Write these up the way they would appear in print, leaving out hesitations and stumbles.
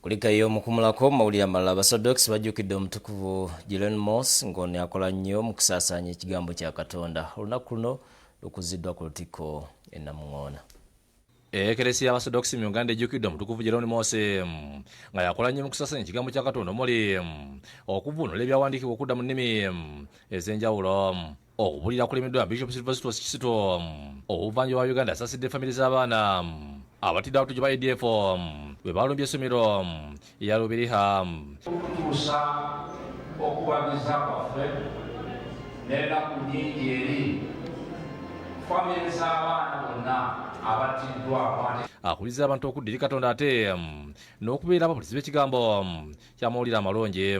Kulika iyo mukumulako mawulire amalala abasodox bajjukidde omutukuvu Gillen Moss ng'ono akola nnyo mu kusaasanya ekigambo kya Katonda. Olunaku luno lukuziddwa ku Lutikko e Namuŋŋoona. Eklesiya y'abasodox mu Uganda ejjukidde omutukuvu Gillen Moss nga yakola nnyo mu kusaasanya ekigambo kya Katonda omuli okuvvuunula ebyawandiikibwa okudda mu nnimi ez'enjawulo, okubulira kulemeddwa Bishop Sylvester Kizito obuvanjuba bwa Uganda asaasidde famire z'abaana abatidde abatuuze ba ADF bwe balumbye essomero erya Lubiriha. Okutuusa okubagiza kwaffe n'ennaku nnyingi eri famire z'abaana bonna abattiddwa. Akubiriza abantu okudda eri Katonda ate n'okubeera ababulizi b'ekigambo ky'amawulire amalungi.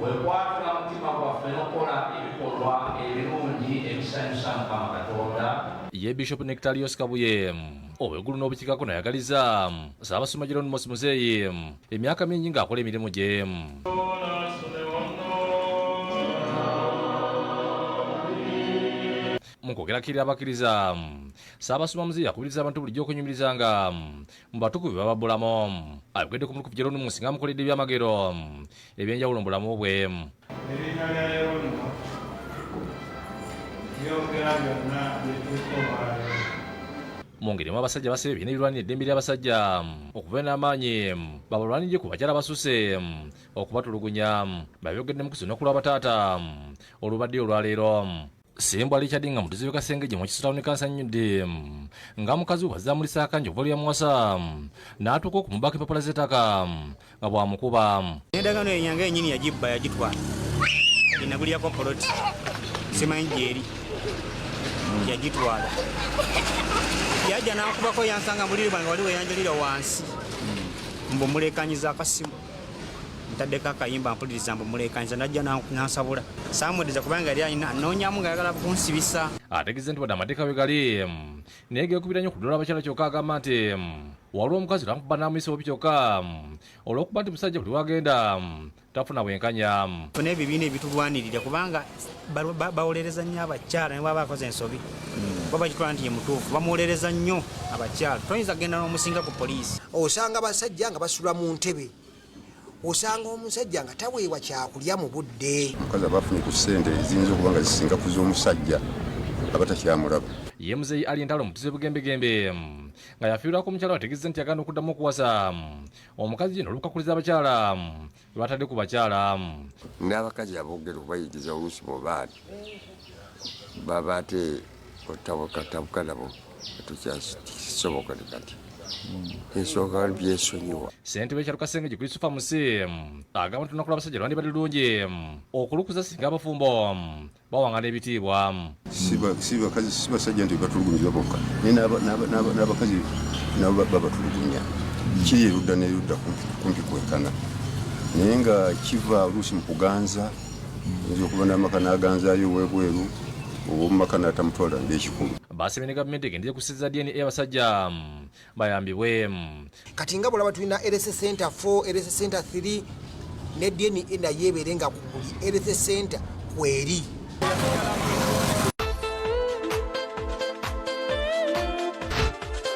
Wekwatula mutima gwaffe n'okola ebikolwa ebirungi ebisanyusa Mukama Katonda. Ye Bishop Nectarius Kabuye obw'eggulu n'obukiikakkono yagaliza Ssaabasumba Gillen Moss Muzeeyi emyaka mingi ng'akola emirimu gye. Mu kwogerakirira abakkiriza, Ssaabasumba Muzeeyi akubiriza abantu bulijjo okwenyumirizanga mu batukuvu be bababbulamu. Ayogedde ku mutukuvu Gillen Moss ng'amukoledde ebyamagero eby'enjawulo mu bulamu bwe. Erinnya lya Yona lyogera byonna byetukola. Mu ngeri mu abasajja basaba ebibiina ebirwanira eddembe ly'abasajja okubeera n'amaanyi babalwanirire ku bakyala basuse okubatulugunya. Babyogedde mu kusonoka lw'abataata olubadde olwaleero. Ssembwa Richard nga mutuzi w'e Kasengejje mu Kisota ne kansanyudde nga mukazi we bazamulisa akanjovu lyamuwasa n'atuuka okumubaka empapula z'ettaka nga bwamukuba. Endagaano enyanga yennyini yagibba yagitwala enagulyako poloti simanyi gyeri yagitwala yajja n'akubako yansanga muliri bwange wali weyanjalira wansi mbumuleekanyiza akasimu ntaddeko akayimba mpuliriza mbumuleekanyiza najja nansabula saamwedeza kubanga yali anoonyamu nga yagala kunsibisa. Ategeeza nti wadde amateeka we gali naye geekubira nnyo okudola abakyala kyokka agamba nti waliwo omukazi lwamukuba n'amuyisa obubi kyokka olw'okuba nti musajja buli wagenda tafuna bwenkanya. Funa ebibiina ebitulwanirira kubanga bawolereza nnyo abakyala ne bwaba akoze ensobi baba bakitwala nti ye mutuufu bamuwolereza nnyo abakyala. Toyinza kugenda n'omusinga ku poliisi. Osanga abasajja nga basula mu ntebe, osanga omusajja nga taweebwa kyakulya mu budde. Omukazi abafunye ku ssente eziyinza okuba nga zisinga ku z'omusajja abatakyamulaba. Ye Muzeeyi ali Ntalo mutuze bugembegembe nga yafiirwako omukyala ategeeza nti yagenda okuddamu okuwasa omukazi gye n'olukakuliza abakyala bwe batadde ku bakyala. N'abakazi aboogera okubayingiza oluusi mu baana baba ate otabukatabuka nabo tetukyasoboka ne kati ensonga byesonyiwa. Ssentebe w'ekyalo Kasengejje Christopher Musi agamba nti olunaku lw'abasajja lwandibadde lulungi okulukuza singa abafumbo bawaŋŋana ebitiibwa. Si basajja nti batulugunyizibwa bokka naye n'abakazi nabo babatulugunya. Kiri erudda n'erudda kumpi kwenkana naye nga kiva oluusi mu kuganza oyinza okuba n'amaka n'aganzaayo webweru oba omumaka n'atamutwala ng'ekikulu. Baasabye ne gavumenti egendere kussizza DNA abasajja bayambibwe. Kati nga bulaba tulina LS Center 4, LS Center 3 ne DNA nayo ebeere nga ku buli LS Center kweri.